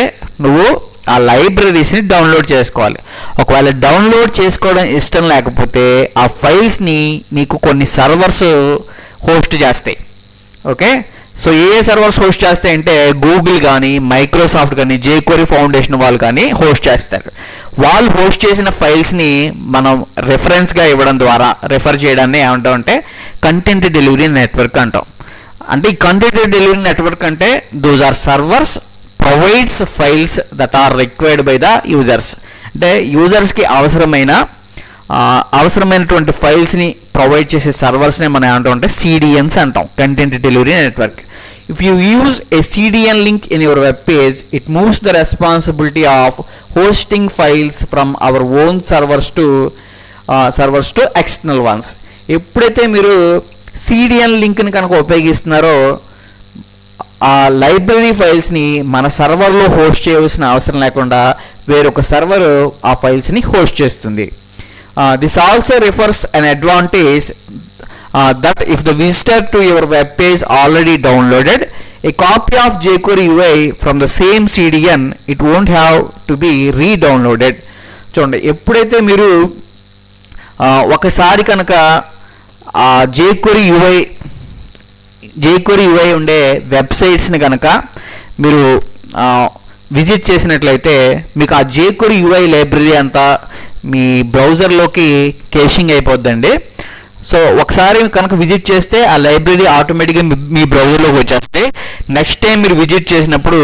నువ్వు ఆ లైబ్రరీస్ని డౌన్లోడ్ చేసుకోవాలి. ఒకవేళ డౌన్లోడ్ చేసుకోవడం ఇష్టం లేకపోతే ఆ ఫైల్స్ని నీకు కొన్ని సర్వర్స్ హోస్ట్ చేస్తాయి. ఓకే, సో ఏ సర్వర్స్ హోస్ట్ చేస్తాయంటే గూగుల్ కానీ, మైక్రోసాఫ్ట్ కానీ, jQuery ఫౌండేషన్ వాళ్ళు కానీ హోస్ట్ చేస్తారు. వాళ్ళు హోస్ట్ చేసిన ఫైల్స్ని మనం రెఫరెన్స్గా ఇవ్వడం ద్వారా రెఫర్ చేయడాన్ని ఏమంటాం అంటే కంటెంట్ డెలివరీ నెట్వర్క్ అంటాం. అంటే ఈ కంటెంట్ డెలివరీ నెట్వర్క్ అంటే those are servers provides files that are required by the users. అంటే యూజర్స్కి అవసరమైనటువంటి ఫైల్స్ని ప్రొవైడ్ చేసే సర్వర్స్ని మనం ఏమంటాం అంటే CDNs అంటాం, content delivery network. If you use a CDN link in your web page, it moves the responsibility of hosting files from our own servers to servers to external once. ఎప్పుడైతే మీరు CDN లింక్ని కనుక ఉపయోగిస్తున్నారో ఆ library ఫైల్స్ని మన సర్వర్లో host చేయవలసిన అవసరం లేకుండా వేరొక సర్వర్ ఆ ఫైల్స్ని హోస్ట్ చేస్తుంది. This also refers an advantage that if the visitor to your web page already downloaded a copy of jQuery UI from the same CDN, it won't have to be re-downloaded. చూడండి, ఎప్పుడైతే మీరు ఒకసారి కనుక jQuery UI ఉండే వెబ్సైట్స్ని కనుక మీరు visit చేసినట్లయితే మీకు ఆ jQuery UI లైబ్రరీ అంతా మీ బ్రౌజర్లోకి కేషింగ్ అయిపోద్దండి. సో ఒకసారి కనుక విజిట్ చేస్తే ఆ లైబ్రరీ ఆటోమేటిక్గా మీ బ్రౌజర్లోకి వచ్చేస్తే నెక్స్ట్ టైం మీరు విజిట్ చేసినప్పుడు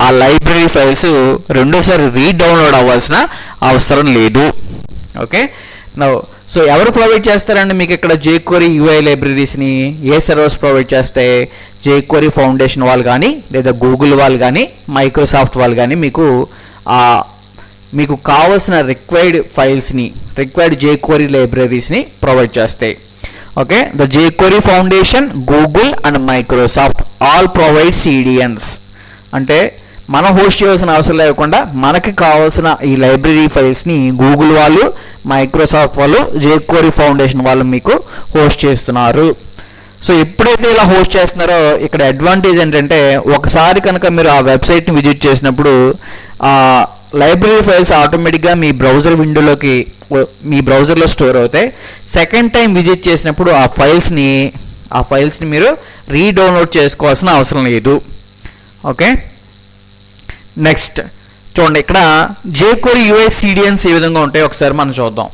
ఆ లైబ్రరీ ఫైల్స్ రెండోసారి రీడౌన్లోడ్ అవ్వాల్సిన అవసరం లేదు. ఓకే, సో ఎవరు ప్రొవైడ్ చేస్తారండి మీకు ఇక్కడ jQuery UI లైబ్రరీస్ని? ఏ సర్వర్స్ ప్రొవైడ్ చేస్తాయి? jQuery ఫౌండేషన్ వాళ్ళు కానీ, లేదా గూగుల్ వాళ్ళు కానీ, మైక్రోసాఫ్ట్ వాళ్ళు కానీ మీకు కావాల్సిన రిక్వైర్డ్ ఫైల్స్ని, రిక్వైర్డ్ jQuery లైబ్రరీస్ని ప్రొవైడ్ చేస్తాయి. Okay, the jQuery foundation, Google and Microsoft all provide CDNs. అంటే మనం హోస్ట్ చేయాల్సిన అవసరం లేకుండా మనకి కావాల్సిన ఈ లైబ్రరీ ఫైల్స్ని గూగుల్ వాళ్ళు, మైక్రోసాఫ్ట్ వాళ్ళు, jQuery ఫౌండేషన్ వాళ్ళు మీకు హోస్ట్ చేస్తున్నారు. సో ఎప్పుడైతే ఇలా హోస్ట్ చేస్తున్నారో ఇక్కడ అడ్వాంటేజ్ ఏంటంటే ఒకసారి కనుక మీరు ఆ వెబ్సైట్ని విజిట్ చేసినప్పుడు లైబ్రరీ ఫైల్స్ ఆటోమేటిక్గా మీ బ్రౌజర్ విండోలోకి మీ బ్రౌజర్లో స్టోర్ అవుతాయి. సెకండ్ టైం విజిట్ చేసినప్పుడు ఆ ఫైల్స్ని మీరు రీడౌన్లోడ్ చేసుకోవాల్సిన అవసరం లేదు. ఓకే, నెక్స్ట్ చూడండి, ఇక్కడ jQuery UI CDNs ఏ విధంగా ఉంటాయి ఒకసారి మనం చూద్దాం.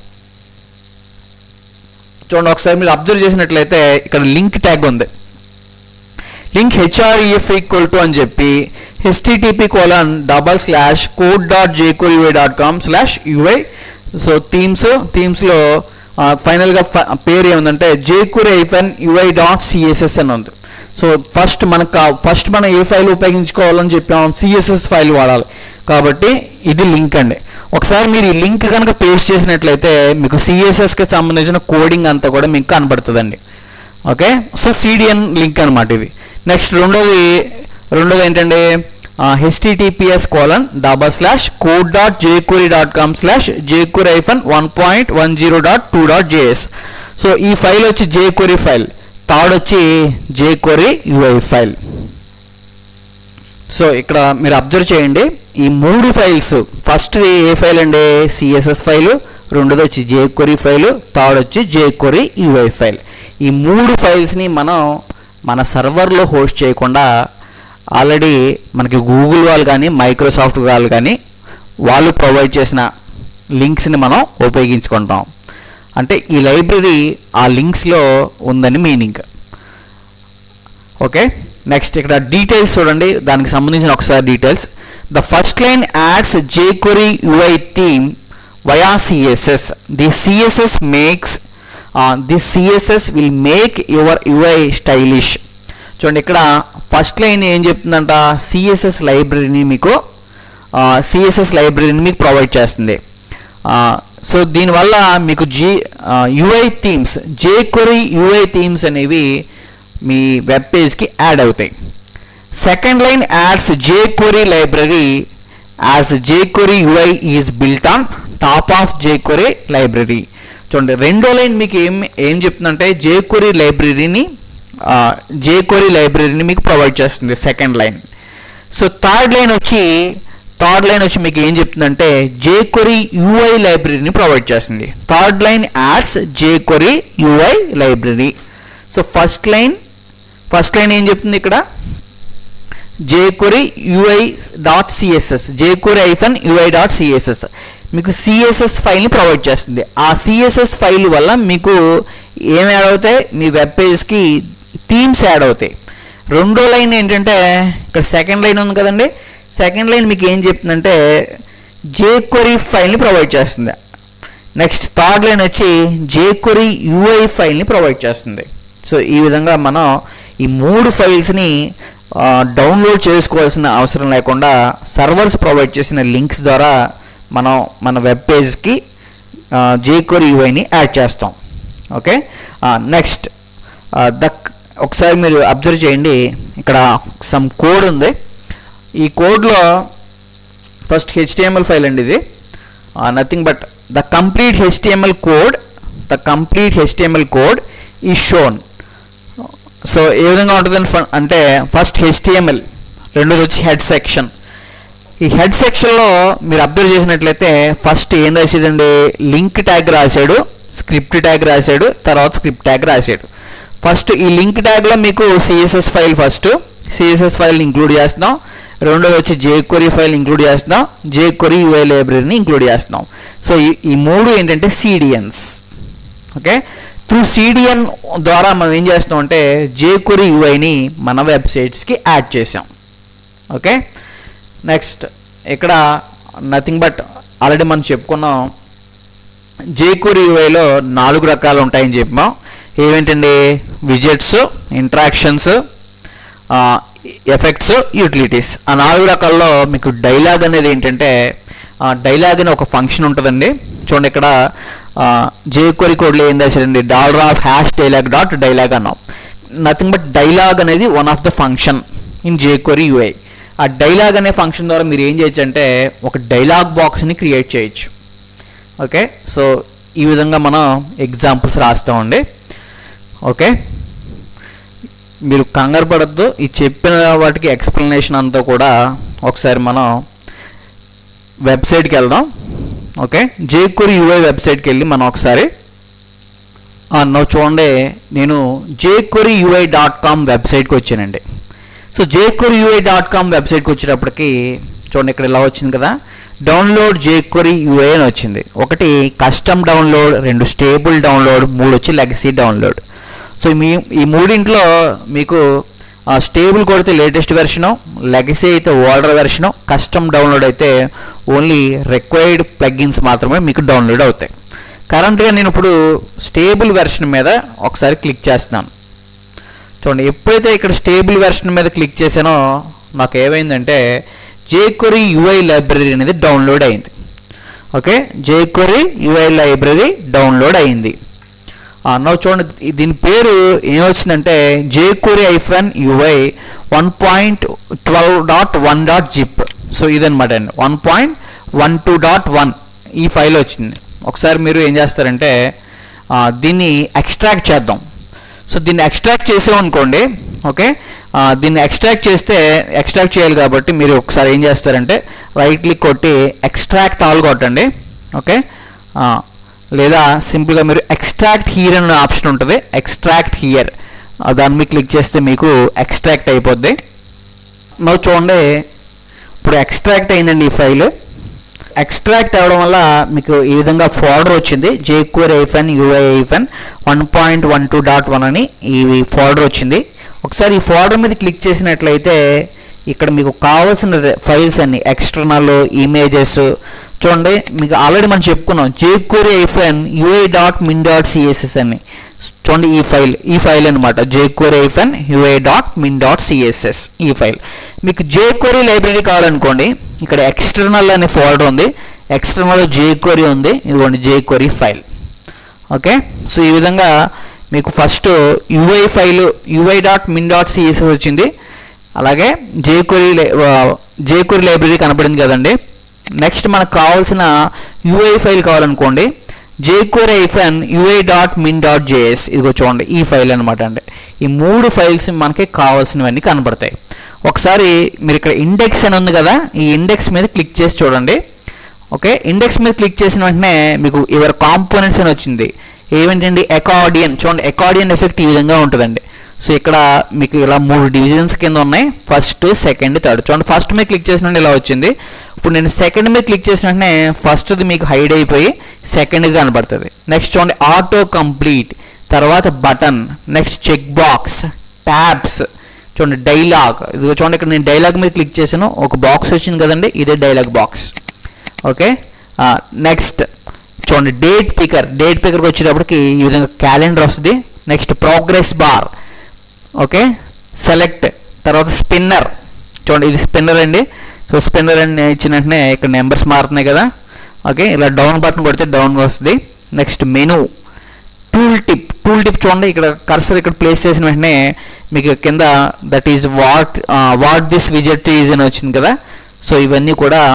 చూడండి, ఒకసారి మీరు అబ్జర్వ్ చేసినట్లయితే ఇక్కడ లింక్ ట్యాగ్ ఉంది. లింక్ href = అని చెప్పి http://code.jQueryui.com/ui. సో థీమ్స్లో ఫైనల్గా పేరు ఏముందంటే jQuery-ui.css అని ఉంది. సో ఫస్ట్ మనం ఏ ఫైల్ ఉపయోగించుకోవాలని చెప్పాము, CSS ఫైల్ వాడాలి కాబట్టి ఇది లింక్ అండి. ఒకసారి మీరు ఈ లింక్ కనుక పేస్ట్ చేసినట్లయితే మీకు CSSకి సంబంధించిన కోడింగ్ అంతా కూడా మీకు కనబడుతుందండి. ఓకే, సో CDN లింక్ అనమాట ఇది. నెక్స్ట్ రెండోది ఏంటంటే https://code.jQuery.com/jQuery-1.10.2.js. సో ఈ ఫైల్ వచ్చి jQuery ఫైల్, థర్డ్ వచ్చి jQuery UI ఫైల్. సో ఇక్కడ మీరు అబ్జర్వ్ చేయండి, ఈ మూడు ఫైల్స్, ఫస్ట్ ఏ ఫైల్ అండి? CSS ఫైలు, రెండోది వచ్చి jQuery ఫైలు, థర్డ్ వచ్చి jQuery UI ఫైల్. ఈ మూడు ఫైల్స్ని మనం మన సర్వర్లో హోస్ట్ చేయకుండా ఆల్రెడీ మనకి గూగుల్ వాళ్ళు కానీ, మైక్రోసాఫ్ట్ వాళ్ళు కానీ వాళ్ళు ప్రొవైడ్ చేసిన లింక్స్ని మనం ఉపయోగించుకుంటాం. అంటే ఈ లైబ్రరీ ఆ లింక్స్లో ఉందని మీనింగ్. ఓకే, నెక్స్ట్ ఇక్కడ డీటెయిల్స్ చూడండి, దానికి సంబంధించిన ఒకసారి details. The first line ads jQuery UI theme via CSS. This CSS will make your UI stylish. చూడండి, ఇక్కడ ఫస్ట్ లైన్ ఏం చెప్తుందంట, CSS లైబ్రరీని మీకు ప్రొవైడ్ చేస్తుంది. సో దీనివల్ల మీకు UI themes, jQuery UI themes అనేవి మీ వెబ్ పేజ్కి యాడ్ అవుతాయి. Second line ads jQuery library as jQuery UI is built on top of jQuery library. చూడండి, రెండో లైన్ మీకు ఏం చెప్తుందంటే jQuery లైబ్రరీని మీకు ప్రొవైడ్ చేస్తుంది second line. So third line వచ్చి మీకు ఏం చెప్తుందంటే jQuery UI లైబ్రరీని ప్రొవైడ్ చేస్తుంది. Third line ads jQuery UI library. So first line ఏం చెప్తుంది ఇక్కడ? jQuery UI.css, jQuery-UI.css మీకు CSS ఫైల్ని ప్రొవైడ్ చేస్తుంది. ఆ CSS ఫైల్ వల్ల మీకు ఏం యాడ్ అవుతాయి? మీ వెబ్ పేజ్కి థీమ్స్ యాడ్ అవుతాయి. రెండో లైన్ ఏంటంటే ఇక్కడ సెకండ్ లైన్ ఉంది కదండి, సెకండ్ లైన్ మీకు ఏం చెప్తుందంటే jQuery ఫైల్ని ప్రొవైడ్ చేస్తుంది. నెక్స్ట్ థర్డ్ లైన్ వచ్చి jQuery UI ఫైల్ని ప్రొవైడ్ చేస్తుంది. సో ఈ విధంగా మనం ఈ మూడు ఫైల్స్ని డౌన్లోడ్ చేసుకోవాల్సిన అవసరం లేకుండా సర్వర్స్ ప్రొవైడ్ చేసిన లింక్స్ ద్వారా మనం మన వెబ్ పేజ్కి jQuery UIని యాడ్ చేస్తాం. ఓకే, నెక్స్ట్ ఒకసారి మీరు అబ్జర్వ్ చేయండి, ఇక్కడ సమ్ కోడ్ ఉంది. ఈ కోడ్లో ఫస్ట్ HTML ఫైల్ అండి ఇది, nothing but the complete HTML code is shown. So ఏ విధంగా ఉంటుందని అంటే ఫస్ట్ HTML, రెండోది వచ్చి హెడ్ సెక్షన్. ఈ హెడ్ సెక్షన్లో మీరు అబ్జర్వ్ చేసినట్లయితే ఫస్ట్ ఏం రాసాడండి, లింక్ ట్యాగ్ రాశాడు, స్క్రిప్ట్ ట్యాగ్ రాశాడు, తర్వాత స్క్రిప్ట్ ట్యాగ్ రాశాడు. ఫస్ట్ ఈ లింక్ ట్యాగ్లో మీకు CSS ఫైల్, ఫస్ట్ CSS ఫైల్ని ఇంక్లూడ్ చేస్తున్నాం. రెండోది వచ్చి jQuery ఫైల్ ఇంక్లూడ్ చేస్తున్నాం, jQuery UI లైబ్రరీని ఇంక్లూడ్ చేస్తున్నాం. సో ఈ మూడు ఏంటంటే CDNs. ఓకే, త్రూ CDN ద్వారా మనం ఏం చేస్తాం అంటే jQuery UIని మన వెబ్సైట్స్కి యాడ్ చేసాం. ఓకే, నెక్స్ట్ ఇక్కడ నథింగ్ బట్ ఆల్రెడీ మనం చెప్పుకున్నాం, jQuery UIలో 4 రకాలు ఉంటాయని చెప్పాం. ఏవేంటండి, విజెట్స్, ఇంటరాక్షన్స్, ఎఫెక్ట్స్, యూటిలిటీస్. ఆ 4 రకాల్లో మీకు డైలాగ్ అనేది ఏంటంటే, డైలాగ్ అనే ఒక ఫంక్షన్ ఉంటుందండి. చూడండి ఇక్కడ jQuery కోడ్లో ఏం చేశాడండి, $##dialog అన్నాం. నథింగ్ బట్ డైలాగ్ అనేది one of the function in jQuery UI. ఆ డైలాగ్ అనే ఫంక్షన్ ద్వారా మీరు ఏం చేయొచ్చు అంటే ఒక డైలాగ్ బాక్స్ని క్రియేట్ చేయొచ్చు. ఓకే, సో ఈ విధంగా మనం ఎగ్జాంపుల్స్ రాస్తామండి. ఓకే, మీరు కంగారు పడద్దు, ఈ చెప్పిన వాటికి ఎక్స్ప్లెనేషన్ అంతా కూడా ఒకసారి మనం వెబ్సైట్కి వెళ్దాం. ఓకే, jQuery UI వెబ్సైట్కి వెళ్ళి మనం ఒకసారి చూడండి, నేను jQueryui.com వెబ్సైట్కి వచ్చానండి. సో jQueryui.com వెబ్సైట్కి వచ్చేటప్పటికి చూడండి, ఇక్కడ ఇలా వచ్చింది కదా, డౌన్లోడ్ jQuery UI అని వచ్చింది. ఒకటి కస్టమ్ డౌన్లోడ్, 2 స్టేబుల్ డౌన్లోడ్, 3 వచ్చి లెగసీ డౌన్లోడ్. సో ఈ మూడింట్లో మీకు స్టేబుల్ కొడితే లేటెస్ట్ వెర్షను, లెగసీ అయితే ఓల్డర్ వెర్షను, కస్టమ్ డౌన్లోడ్ అయితే ఓన్లీ రిక్వైర్డ్ ప్లగిన్స్ మాత్రమే మీకు డౌన్లోడ్ అవుతాయి. కరెంట్గా నేను ఇప్పుడు స్టేబుల్ వెర్షన్ మీద ఒకసారి క్లిక్ చేస్తున్నాను. చూడండి, ఎప్పుడైతే ఇక్కడ స్టేబుల్ వెర్షన్ మీద క్లిక్ చేశానో నాకు ఏమైందంటే jQuery UI లైబ్రరీ అనేది డౌన్లోడ్ అయింది. Okay, jQuery UI library download అయింది. నవ్వు చూడండి, దీని పేరు ఏమొచ్చిందంటే jQuery-UI 1.12.1.zip. సో ఇదనమాట అండి, 1.12.1 ఈ ఫైల్ వచ్చింది. ఒకసారి మీరు ఏం చేస్తారంటే దీన్ని ఎక్స్ట్రాక్ట్ చేద్దాం. సో దీన్ని ఎక్స్ట్రాక్ట్ చేసామనుకోండి, ఓకే, దీన్ని ఎక్స్ట్రాక్ట్ చేయాలి కాబట్టి మీరు ఒకసారి ఏం చేస్తారంటే రైట్ క్లిక్ కొట్టి ఎక్స్ట్రాక్ట్ ఆల్ కొట్టండి. ఓకే, లేదా సింపుల్గా మీరు ఎక్స్ట్రాక్ట్ హియర్ అనే ఆప్షన్ ఉంటుంది, ఎక్స్ట్రాక్ట్ హియర్, దాని మీద క్లిక్ చేస్తే మీకు ఎక్స్ట్రాక్ట్ అయిపోద్ది. నువ్వు చూడండి, ఇప్పుడు ఎక్స్ట్రాక్ట్ అయిందండి ఈ ఫైల్. ఎక్స్ట్రాక్ట్ అవ్వడం వల్ల మీకు ఈ విధంగా ఫోల్డర్ వచ్చింది, jQuery-UI-1.12.1 అని ఈ ఫోల్డర్ వచ్చింది. ఒకసారి ఈ ఫోల్డర్ మీద క్లిక్ చేసినట్లయితే ఇక్కడ మీకు కావాల్సిన ఫైల్స్ అన్ని, ఎక్స్టర్నల్, ఇమేజెస్, చూడండి మీకు ఆల్రెడీ మనం చెప్పుకున్నాం jQuery-UI.min.css అని. చూడండి ఈ ఫైల్ అనమాట, jQuery-UI.min.css ఈ ఫైల్. మీకు jQuery లైబ్రరీ కావాలనుకోండి, ఇక్కడ ఎక్స్టర్నల్ అనే ఫోల్డర్ ఉంది, ఎక్స్టర్నల్ jQuery ఉంది, ఇదిగోండి jQuery ఫైల్. ఓకే, సో ఈ విధంగా మీకు ఫస్ట్ UI ఫైల్ UI.min.css వచ్చింది, అలాగే jQuery లైబ్రరీ కనపడింది కదండి. నెక్స్ట్ మనకు కావాల్సిన UI ఫైల్ కావాలనుకోండి, jQuery-UI.min.js, ఇదిగో చూడండి ఈ ఫైల్ అనమాట అండి. ఈ 3 ఫైల్స్ మనకి కావాల్సినవన్నీ కనబడతాయి. ఒకసారి మీరు ఇక్కడ ఇండెక్స్ అని ఉంది కదా, ఈ ఇండెక్స్ మీద క్లిక్ చేసి చూడండి. ఓకే, ఇండెక్స్ మీద క్లిక్ చేసిన వెంటనే మీకు యువర్ కాంపోనెంట్స్ అని వచ్చింది. ఏమిటండి, అకార్డియన్. చూడండి, అకార్డియన్ ఎఫెక్ట్ ఈ విధంగా ఉంటుందండి. సో ఇక్కడ మీకు ఇలా 3 డివిజన్స్ కింద ఉన్నాయి, ఫస్ట్, సెకండ్, థర్డ్. చూడండి, ఫస్ట్ మీద క్లిక్ చేసిన ఇలా వచ్చింది. ఇప్పుడు నేను సెకండ్ మీద క్లిక్ చేసిన వెంటనే ఫస్ట్ది మీకు హైడ్ అయిపోయి సెకండ్ది కనబడుతుంది. నెక్స్ట్ చూడండి ఆటో కంప్లీట్, తర్వాత button, next check box, tabs, చూడండి డైలాగ్. ఇది చూడండి, ఇక్కడ నేను డైలాగ్ మీద క్లిక్ చేశాను, ఒక బాక్స్ వచ్చింది కదండి, ఇదే డైలాగ్ బాక్స్. ఓకే, నెక్స్ట్ చూడండి డేట్ పికర్కి వచ్చేటప్పటికి ఈ విధంగా క్యాలెండర్ వస్తుంది. Next progress bar, okay, select, తర్వాత స్పిన్నర్. చూడండి ఇది స్పిన్నర్ అండి. సో స్పిన్నర్ అని ఇచ్చిన వెంటనే ఇక్కడ నెంబర్స్ మారుతున్నాయి కదా. ఓకే, ఇలా డౌన్ బటన్ కొడితే డౌన్గా వస్తుంది. నెక్స్ట్ మెనూ, టూల్ టిప్ చూడండి, ఇక్కడ కర్సర్ ఇక్కడ ప్లేస్ చేసిన వెంటనే మీకు కింద దట్ ఈజ్ వాట్ దిస్ విజెట్ ఈజ్ అని వచ్చింది కదా. సో ఇవన్నీ కూడా